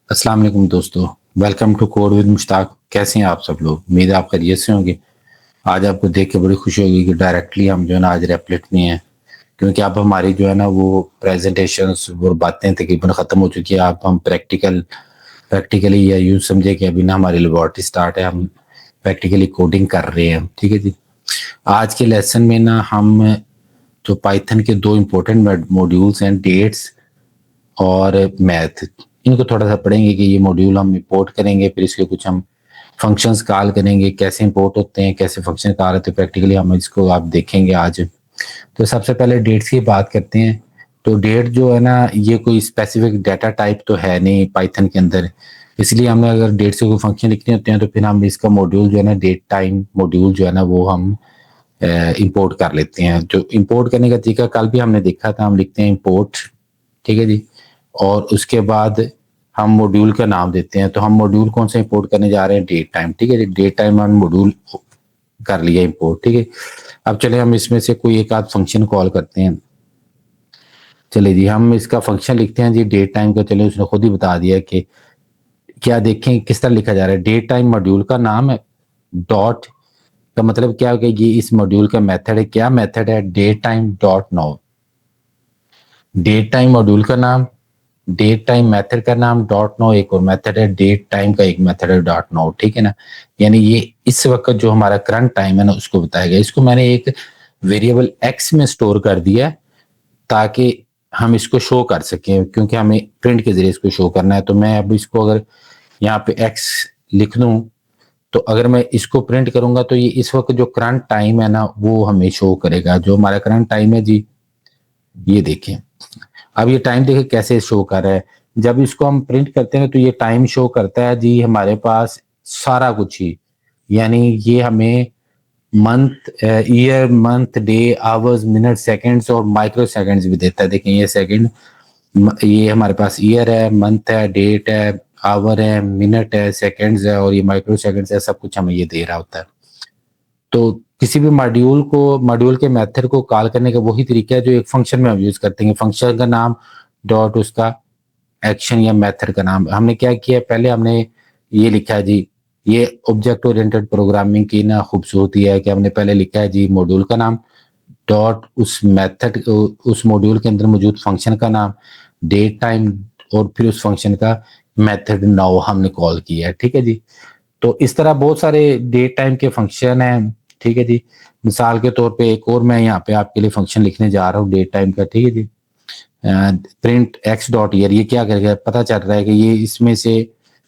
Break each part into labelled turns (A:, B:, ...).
A: अस्सलाम वालेकुम दोस्तों। Welcome to code with Mushtaq. कैसे हैं आप सब लोग? उम्मीद है आप खैरियत से होंगे। आज आपको देख के बड़ी खुशी होगी कि डायरेक्टली हम जो है ना आज रेपलेट में हैं, क्योंकि अब हमारी जो है ना वो प्रेजेंटेशंस वो बातें तकरीबन ख़त्म हो चुकी है। अब हम प्रैक्टिकली या यूँ समझे कि अभी ना हमारी लेबॉर्टरी स्टार्ट है, हम प्रैक्टिकली कोडिंग कर रहे हैं। ठीक है जी। आज के लेसन में ना हम जो पाइथन के दो इम्पोर्टेंट मॉड्यूल्स हैं, डेट्स और मैथ, इनको थोड़ा सा पढ़ेंगे कि ये मॉड्यूल हम इंपोर्ट करेंगे, फिर इसके कुछ हम फंक्शंस कॉल करेंगे, कैसे इंपोर्ट होते हैं, कैसे फंक्शन कॉल होते हैं। प्रैक्टिकली हम इसको आप देखेंगे आज। तो सबसे पहले डेट्स की बात करते हैं। तो डेट जो है ना ये कोई स्पेसिफिक डाटा टाइप तो है नहीं पाइथन के अंदर, इसलिए हमें अगर डेट से कोई फंक्शन लिखने होते हैं तो फिर हम इसका मॉड्यूल जो है ना डेट टाइम मॉड्यूल जो है ना वो हम इंपोर्ट कर लेते हैं। जो इंपोर्ट करने का तरीका कल भी हमने देखा था, हम लिखते हैं इंपोर्ट, ठीक है जी, और उसके बाद हम मॉड्यूल का नाम देते हैं। तो हम मॉड्यूल कौन सा इंपोर्ट करने जा रहे हैं? Date time. ठीक है जी, डेट टाइम हम मॉड्यूल कर लिया इंपोर्ट। ठीक है, अब चले हम इसमें से कोई एक आध फंक्शन कॉल करते हैं। चलिए जी, हम इसका फंक्शन लिखते हैं जी डेट टाइम का। चलिए उसने खुद ही बता दिया कि क्या, देखें किस तरह लिखा जा रहा है। डेट टाइम मॉड्यूल का नाम है, डॉट का मतलब क्या है कि ये इस मॉड्यूल का मेथड है। क्या मेथड है? Date time dot now. Date time module का नाम, डेट टाइम मेथड का नाम, डॉट नो एक और मेथड है, डेट टाइम का एक मेथड है डॉट नो। ठीक है ना, यानी ये इस वक्त जो हमारा करंट टाइम है ना उसको बताएगा। इसको मैंने एक वेरिएबल एक्स में स्टोर कर दिया है ताकि हम इसको शो कर सकें, क्योंकि हमें प्रिंट के जरिए इसको शो करना है। तो मैं अब इसको अगर यहाँ पे एक्स लिख दूं तो अगर मैं इसको प्रिंट करूंगा तो ये इस वक्त जो करंट टाइम है ना वो हमें शो करेगा। जो हमारा करंट टाइम है जी, ये देखें। अब ये टाइम देखें कैसे शो कर रहा है। जब इसको हम प्रिंट करते हैं तो ये टाइम शो करता है जी हमारे पास सारा कुछ ही, यानी ये हमें month, year, month, day, hours, minute, seconds और माइक्रो सेकंड्स भी देता है। देखें ये सेकंड, ये हमारे पास ईयर है, मंथ है, डेट है, आवर है, मिनट है, सेकंड्स है और ये माइक्रो सेकंड्स है। सब कुछ हमें ये दे रहा होता है। तो किसी भी मॉड्यूल के मेथड को कॉल करने का वही तरीका है जो एक फंक्शन में हम यूज करते हैं। फंक्शन का नाम डॉट उसका एक्शन या मेथड का नाम। हमने क्या किया, पहले हमने ये लिखा है जी, ये ऑब्जेक्ट ओरिएंटेड प्रोग्रामिंग की ना खूबसूरती है कि हमने पहले लिखा है जी मॉड्यूल का नाम, डॉट उस मेथड उस मॉड्यूल के अंदर मौजूद फंक्शन का नाम, डेट टाइम, और फिर उस फंक्शन का मेथड नाउ हमने कॉल किया है। ठीक है जी। तो इस तरह बहुत सारे डेट टाइम के फंक्शन हैं। ठीक है जी, मिसाल के तौर पे एक और मैं यहाँ पे आपके लिए फंक्शन लिखने जा रहा हूँ डेट टाइम का। ठीक है जी, प्रिंट एक्स डॉट ईयर। ये क्या करेगा, पता चल रहा है कि ये इसमें से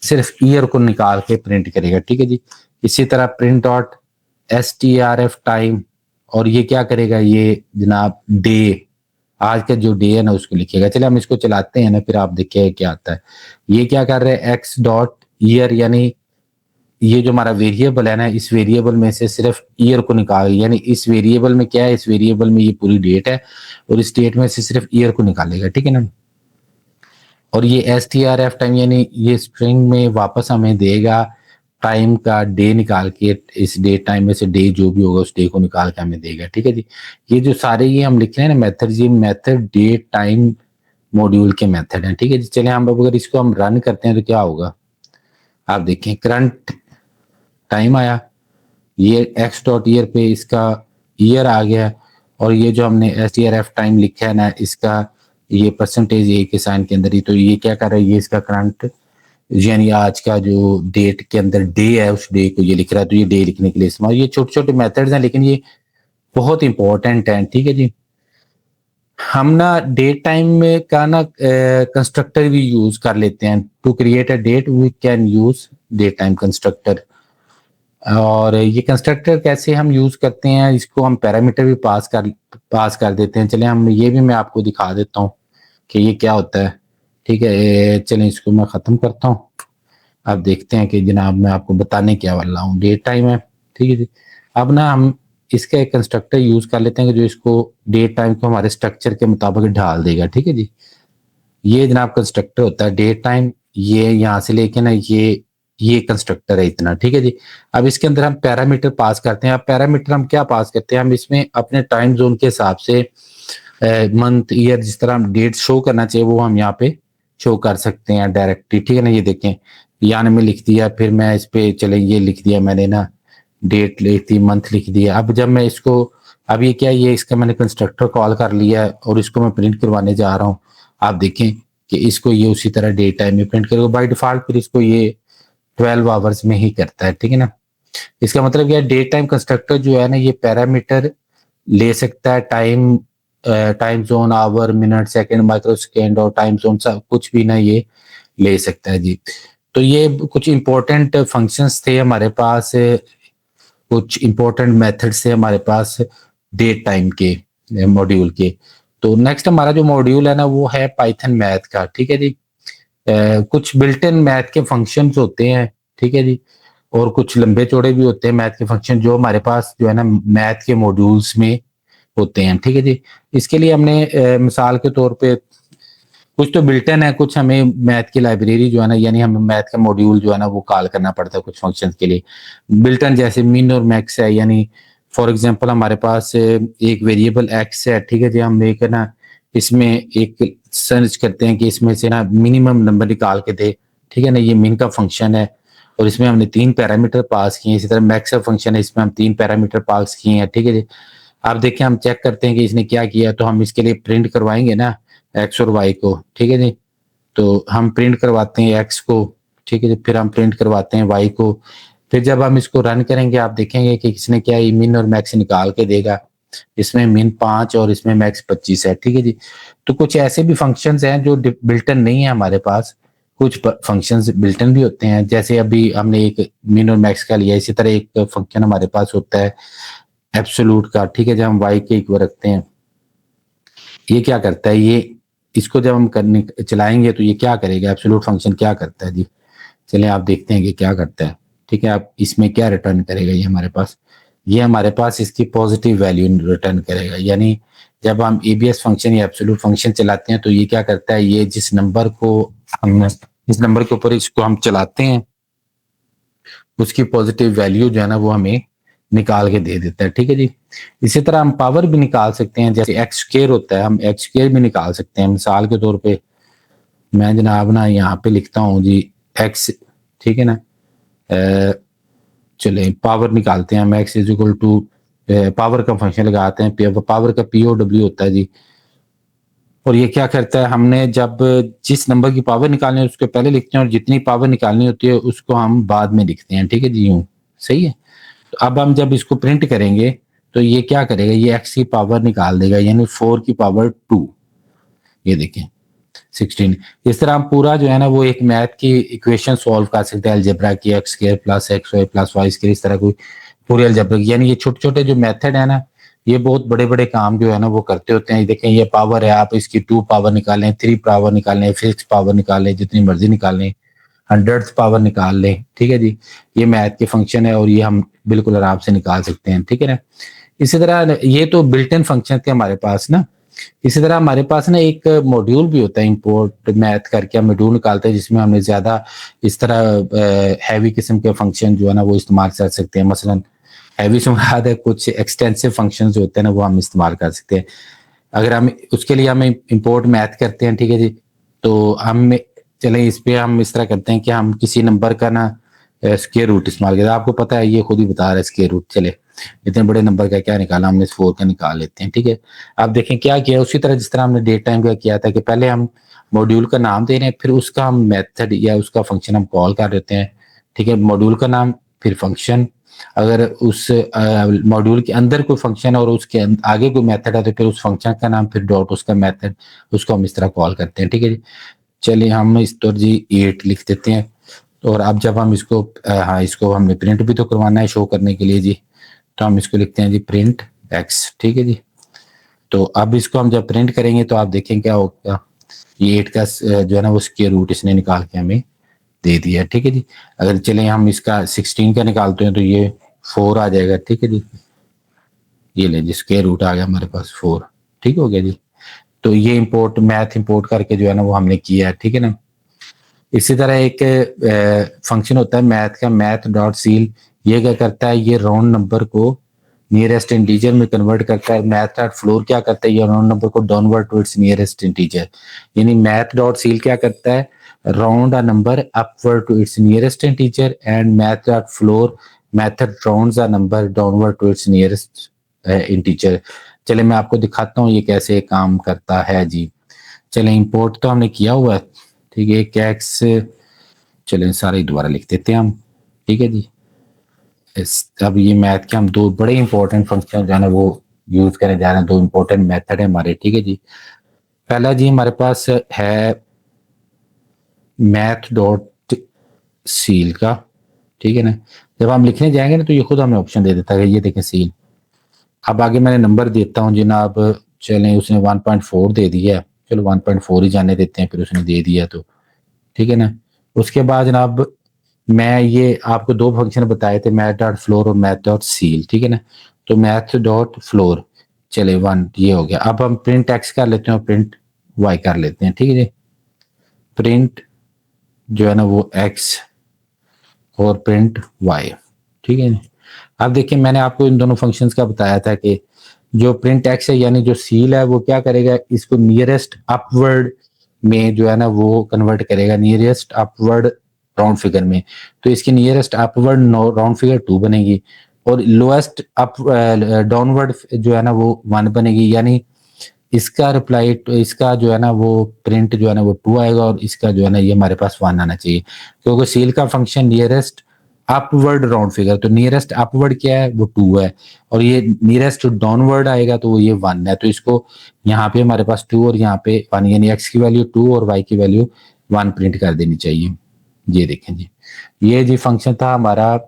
A: सिर्फ ईयर को निकाल के प्रिंट करेगा। ठीक है जी। इसी तरह print dot S T R F time, और ये क्या करेगा, ये जनाब डे, आज का जो डे है ना उसको लिखेगा। चलिए हम इसको चलाते हैं ना, फिर आप देखिए क्या आता है। ये क्या कर रहे हैं, एक्स डॉट ईयर, यानी ये जो हमारा वेरिएबल है ना इस वेरिएबल में से सिर्फ ईयर को निकाल, यानी इस वेरिएबल में क्या है, इस वेरिएबल में ये पूरी डेट है और इस डेट में से सिर्फ ईयर को निकालेगा। ठीक है ना। और ये S T R F time, यानी ये स्ट्रिंग में वापस हमें देगा टाइम का डे निकाल के, इस डे टाइम में से डे जो भी होगा उस डे को निकाल के हमें देगा। ठीक है जी। ये जो सारे ये हम लिख रहे हैं ना मेथड, ये मेथड डेट टाइम मॉड्यूल के मेथड हैं। ठीक है जी। चले हम अगर इसको हम रन करते हैं तो क्या होगा, आप देखें करंट टाइम आया, ये एक्स डॉट ईयर पे इसका ईयर आ गया, और ये जो हमने S T R F time लिखा है ना इसका ये परसेंटेज ए के साइन के अंदर ही, तो ये क्या कर रहा है, ये इसका करंट यानी आज का जो डेट के अंदर डे है उस डे को ये लिख रहा है। तो ये डे लिखने के लिए इस्तेमाल, ये छोटे छोटे मेथड्स हैं लेकिन ये बहुत इंपॉर्टेंट हैं। ठीक है जी। हम ना डेट टाइम में का ना कंस्ट्रक्टर भी यूज कर लेते हैं। To create a date we can use date time constructor. और ये कंस्ट्रक्टर कैसे हम यूज करते हैं, इसको हम पैरामीटर भी पास कर देते हैं। चले हम ये भी मैं आपको दिखा देता हूँ कि ये क्या होता है। ठीक है, चलें इसको मैं ख़त्म करता हूँ। अब देखते हैं कि जनाब मैं आपको बताने क्या वाला हूँ। डेट टाइम है, ठीक है जी। अब ना हम इसका एक कंस्ट्रक्टर यूज कर लेते हैं कि जो इसको डेट टाइम को हमारे स्ट्रक्चर के मुताबिक ढाल देगा। ठीक है जी। ये जनाब कंस्ट्रक्टर होता है डेट टाइम, ये यहाँ से लेके ना ये कंस्ट्रक्टर है इतना। ठीक है जी। अब इसके अंदर हम पैरामीटर पास करते हैं। अब पैरामीटर हम क्या पास करते हैं, हम इसमें अपने टाइम जोन के हिसाब से मंथ, ईयर, जिस तरह हम डेट शो करना चाहिए वो हम यहाँ पे शो कर सकते हैं डायरेक्टली, ठीक है ना। ये देखें यहाँ में लिख दिया, फिर मैं इस पे चले ये लिख दिया मैंने ना, डेट लिख दी, मंथ लिख दिया। अब जब मैं इसको, अब ये क्या, ये इसका मैंने कंस्ट्रक्टर कॉल कर लिया है और इसको मैं प्रिंट करवाने जा रहा हूँ। आप देखें कि इसको ये उसी तरह डेट टाइम में प्रिंट करेगा बाय डिफॉल्ट, फिर इसको ये 12 आवर्स में ही करता है, ठीक है ना। इसका मतलब क्या है, डेट टाइम कंस्ट्रक्टर जो है ना, ये पैरामीटर ले सकता है time, time zone, hour, minute, second, microsecond और टाइम जोन, सब कुछ भी ना ये ले सकता है जी। तो ये कुछ इंपॉर्टेंट फंक्शंस थे हमारे पास, कुछ इंपॉर्टेंट मेथड्स थे हमारे पास डेट टाइम के मॉड्यूल के। तो नेक्स्ट हमारा जो मॉड्यूल है ना वो है पाइथन मैथ का, ठीक है जी। कुछ बिल्ट इन मैथ के फंक्शंस होते हैं, ठीक है जी, और कुछ लंबे चौड़े भी होते हैं मैथ के फंक्शन जो हमारे पास जो है ना मैथ के मॉड्यूल्स में होते हैं, ठीक है जी। इसके लिए हमने मिसाल के तौर पे कुछ तो बिल्टन है, कुछ हमें मैथ की लाइब्रेरी जो है ना, यानी हमें मैथ का मॉड्यूल जो है ना वो कॉल करना पड़ता है कुछ फंक्शंस के लिए। बिल्टन जैसे मिन और मैक्स है, यानी फॉर एग्जांपल हमारे पास एक वेरिएबल एक्स है, ठीक है जी। हम एक ना इसमें एक सर्च करते हैं कि इसमें से ना मिनिमम नंबर निकाल के दे, ठीक है ना। ये मिन का फंक्शन है और इसमें हमने 3 पैरामीटर पास किए। इसी तरह मैक्स का फंक्शन है, इसमें हम 3 पैरामीटर पास किए हैं, ठीक है जी। आप देखिए हम चेक करते हैं कि इसने क्या किया, तो हम इसके लिए प्रिंट करवाएंगे ना एक्स और वाई को, ठीक है जी। तो हम प्रिंट करवाते हैं एक्स को, ठीक है जी, फिर हम प्रिंट करवाते हैं वाई को। फिर जब हम इसको रन करेंगे आप देखेंगे कि किसने क्या मिन और मैक्स निकाल के देगा। इसमें मिन 5 और इसमें मैक्स 25 है, ठीक है जी। तो कुछ ऐसे भी फंक्शंस हैं जो बिल्टन नहीं है हमारे पास, कुछ फंक्शंस बिल्टन भी होते हैं। जैसे अभी हमने एक मिन और मैक्स का लिया, इसी तरह एक फंक्शन हमारे पास होता है एब्सोल्यूट का, ठीक है, जब हम वाई के इक्वल रखते हैं। ये क्या करता है, ये इसको जब हम करने चलाएंगे तो ये क्या करेगा, एब्सोल्यूट फंक्शन क्या करता है जी। चलिए आप देखते हैं कि क्या करता है, ठीक है। आप इसमें क्या रिटर्न करेगा, ये हमारे पास, ये हमारे पास इसकी पॉजिटिव वैल्यू रिटर्न करेगा। यानी जब हम एबीएस फंक्शन या एब्सोल्यूट फंक्शन चलाते हैं तो ये क्या करता है, ये जिस नंबर को हम इस नंबर के ऊपर इसको हम चलाते हैं उसकी पॉजिटिव वैल्यू जो है ना वो हमें निकाल के दे देता है, ठीक है जी। इसी तरह हम पावर भी निकाल सकते हैं, जैसे एक्स स्क्वायर होता है, हम एक्स स्क्वायर भी निकाल सकते हैं। मिसाल के तौर पे मैं जनाब ना यहाँ पे लिखता हूँ जी एक्स, ठीक है ना। चले पावर निकालते हैं हम, x is equal to power का फंक्शन लगाते हैं, पावर का पीओडब्ल्यू होता है जी। और ये क्या करता है, हमने जब जिस नंबर की पावर निकालनी है उसको पहले लिखते हैं और जितनी पावर निकालनी होती है उसको हम बाद में लिखते हैं, ठीक है जी, यूं सही है। तो अब हम जब इसको प्रिंट करेंगे तो ये क्या करेगा, ये एक्स की पावर निकाल देगा, यानी 4 की पावर 2, ये देखें 16। इस तरह हम पूरा जो है ना वो एक मैथ की इक्वेशन सॉल्व कर सकते हैं अलजेब्रा की, x square plus x y plus y square, इस तरह कोई पूरी अलजेब्रा की। यानी ये छोटे छोटे जो मेथड है ना ये बहुत बड़े बड़े काम जो है ना वो करते होते हैं। देखें ये पावर है, आप इसकी 2 पावर निकालें, 3 पावर निकालें, 6 पावर निकालें, जितनी मर्जी निकालें, 100th पावर निकाल लें, ठीक है जी। ये मैथ के फंक्शन है और ये हम बिल्कुल आराम से निकाल सकते हैं, ठीक है ना। इसी तरह ये तो बिल्ट इन फंक्शन थे हमारे पास ना। इसी तरह हमारे पास ना एक मॉड्यूल भी होता है, इंपोर्ट मैथ करके हम मॉड्यूल निकालते हैं जिसमें हमने ज्यादा इस तरह हैवी किस्म के फंक्शन जो है ना वो इस्तेमाल कर सकते हैं। मसलन हैवी से मुराद है कुछ एक्सटेंसिव फंक्शन जो होते हैं ना वो हम इस्तेमाल कर सकते हैं। अगर हम उसके लिए हम इंपोर्ट मैथ करते हैं, ठीक है जी, तो हम चले इस पे हम इस तरह करते हैं कि हम किसी नंबर का ना स्क्वायर रूट इस्तेमाल करते हैं। आपको पता है ये खुद ही बता रहा है स्क्वायर रूट, चले इतने बड़े नंबर का क्या निकाला हमने, 4 का निकाल लेते हैं, ठीक है। आप देखें क्या किया, उसी तरह जिस तरह हमने डेट टाइम का किया था कि पहले हम मॉड्यूल का नाम दे रहे हैं, फिर उसका हम मेथड या उसका फंक्शन हम कॉल कर देते हैं, ठीक है। मॉड्यूल का नाम फिर फंक्शन, अगर उस मॉड्यूल के अंदर कोई फंक्शन और उसके आगे कोई मेथड है तो फिर उस फंक्शन का नाम फिर डॉट उसका मेथड, उसको हम इस तरह कॉल करते हैं, ठीक है जी। चलिए हम इस तरह जी 8 लिख देते हैं। और अब जब हम इसको हाँ इसको हमने प्रिंट भी तो करवाना है शो करने के लिए जी, तो हम इसको लिखते हैं जी प्रिंट एक्स, ठीक है जी। तो अब इसको हम जब प्रिंट करेंगे तो आप देखें क्या होगा, ये 8 का जो है ना वो स्क्वायर रूट इसने निकाल के हमें दे दिया, ठीक है जी। अगर चले हम इसका 16 का निकालते हैं तो ये 4 आ जाएगा, ठीक है जी। ये ले जी स्क्वायर रूट आ गया हमारे पास 4, ठीक हो गया जी। तो ये इंपोर्ट मैथ इंपोर्ट करके जो है ना वो हमने किया है, ठीक है ना। इसी तरह एक फंक्शन होता है मैथ का, मैथ डॉट सील। ये क्या करता है, ये राउंड नंबर को नियरेस्ट इंटीजर में कन्वर्ट करता है। मैथ डॉट फ्लोर क्या करता है, ये राउंड नंबर को downward to its nearest integer. यानी मैथ डॉट सील क्या करता है, round a number upward to its nearest integer, and math dot floor method rounds a number downward to its nearest integer. चले मैं आपको दिखाता हूँ ये कैसे काम करता है जी। चले इंपोर्ट तो हमने किया हुआ है, ठीक है, एक एक्स, चलें सारे दोबारा लिख देते हैं हम, ठीक है जी। अब ये मैथ के हम दो बड़े इंपॉर्टेंट फंक्शन जो है ना वो यूज करने जा रहे हैं, दो इंपॉर्टेंट मेथड है हमारे, ठीक है जी। पहला जी हमारे पास है मैथ डॉट सील का, ठीक है ना। जब हम लिखने जाएंगे ना तो ये खुद हमें ऑप्शन दे देता है, ये देखें सील। अब आगे मैंने नंबर देता हूँ जनाब, चलें उसने 1.4 दे दिया है, चलो 1.4 ही जाने देते हैं, फिर उसने दे दिया तो ठीक है ना। उसके बाद जनाब मैं ये आपको दो फंक्शन बताए थे, मैथ डॉट फ्लोर और मैथ डॉट सील, ठीक है ना। तो मैथ डॉट फ्लोर चले 1 ये हो गया। अब हम प्रिंट एक्स कर लेते हैं और प्रिंट वाई कर लेते हैं, ठीक है जी। प्रिंट जो है ना वो एक्स और प्रिंट वाई, ठीक है। अब देखिए मैंने आपको इन दोनों फंक्शंस का बताया था कि जो प्रिंट एक्स है यानी जो सील है वो क्या करेगा, इसको नियरेस्ट अपवर्ड में जो है ना वो कन्वर्ट करेगा, नियरेस्ट अपवर्ड राउंड फिगर में। तो इसकी नियरेस्ट अपवर्ड राउंड फिगर 2 बनेगी और लोएस्ट अप डाउनवर्ड जो है ना वो 1 बनेगी। यानी इसका रिप्लाई इसका जो है ना वो प्रिंट जो है ना वो 2 आएगा और इसका जो है ना ये हमारे पास 1 आना चाहिए, क्योंकि सील का function nearest upward round figure, तो नियरेस्ट अपवर्ड क्या है वो 2 है और ये नियरेस्ट डाउनवर्ड आएगा तो वो ये 1 है। तो इसको यहाँ पे हमारे पास 2 और यहाँ पे 1, यानी एक्स की वैल्यू 2 और वाई की वैल्यू 1 प्रिंट कर देनी चाहिए। ये देखें जी, ये जी फंक्शन था हमारा,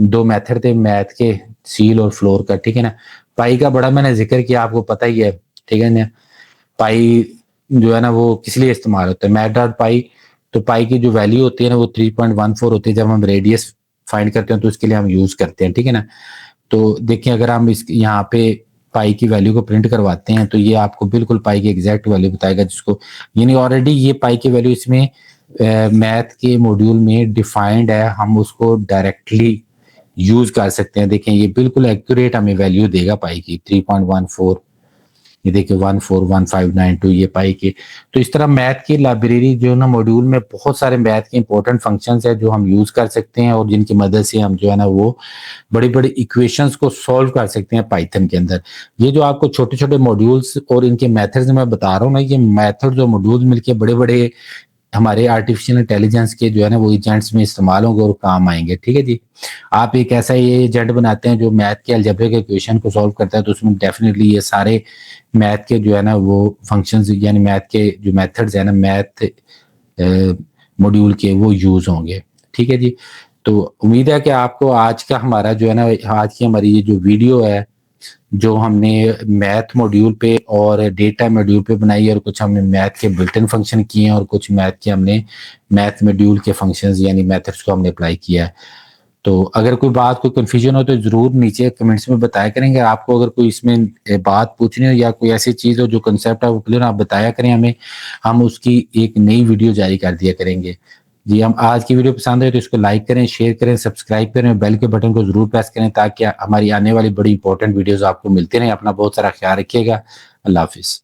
A: दो मेथड थे मैथ के, सील और फ्लोर का, ठीक है ना। पाई का बड़ा मैंने जिक्र किया, आपको पता ही है, ठीक है ना। पाई जो है ना वो किस लिए इस्तेमाल होता है, मैथ डॉट पाई, तो पाई की जो वैल्यू होती है ना वो 3.14 होती है। जब हम रेडियस फाइंड करते हैं तो उसके लिए हम यूज करते हैं, ठीक है ना। तो देखिए अगर हम इस यहाँ पे पाई की वैल्यू को प्रिंट करवाते हैं तो ये आपको बिल्कुल पाई की एग्जैक्ट वैल्यू बताएगा, जिसको यानी ऑलरेडी ये पाई की वैल्यू इसमें मैथ के मॉड्यूल में डिफाइंड है, हम उसको डायरेक्टली यूज कर सकते हैं। देखें ये बिल्कुल एक्यूरेट हमें वैल्यू देगा पाई की 3.14, ये देखिए 14159 ये पाई के। तो इस तरह मैथ की लाइब्रेरी जो है ना मॉड्यूल में बहुत सारे मैथ के इंपॉर्टेंट फंक्शंस है जो हम यूज कर सकते हैं और जिनकी मदद से हम जो है ना वो बड़ी बड़ी इक्वेशंस को सॉल्व कर सकते हैं पाइथन के अंदर। ये जो आपको छोटे छोटे मॉड्यूल्स और इनके मेथड्स मैं बता रहा हूँ ना, ये मेथड जो मॉड्यूल मिलके बड़े बड़े हमारे आर्टिफिशियल इंटेलिजेंस के जो है ना वो एजेंट्स में इस्तेमाल होंगे और काम आएंगे, ठीक है जी। आप एक ऐसा ये एजेंट बनाते हैं जो मैथ के अलजेब्रिक इक्वेशन को सॉल्व करता है, तो उसमें डेफिनेटली ये सारे मैथ के जो है ना वो फंक्शंस यानी मैथ के जो मेथड्स है ना मैथ मॉड्यूल के वो यूज होंगे, ठीक है जी। तो उम्मीद है कि आपको आज का हमारा जो है ना आज की हमारी ये जो वीडियो है जो हमने मैथ मॉड्यूल पे और डेटा मॉड्यूल पे बनाई है और कुछ हमने मैथ के बिल्ट-इन फंक्शन किए हैं और कुछ मैथ के हमने मैथ मॉड्यूल के फंक्शंस यानी मेथड्स को हमने अप्लाई किया है। तो अगर कोई बात कोई कंफ्यूजन हो तो जरूर नीचे कमेंट्स में बताया करेंगे। आपको अगर कोई इसमें बात पूछनी हो या कोई ऐसी चीज हो जो कंसेप्ट है वो क्लियर आप बताया करें हमें, हम उसकी एक नई वीडियो जारी कर दिया करेंगे जी। हम आज की वीडियो पसंद है तो इसको लाइक करें, शेयर करें, सब्सक्राइब करें, बेल के बटन को जरूर प्रेस करें ताकि हमारी आने वाली बड़ी इंपॉर्टेंट वीडियोस आपको मिलती रहें। अपना बहुत सारा ख्याल रखिएगा। अल्लाह हाफिज।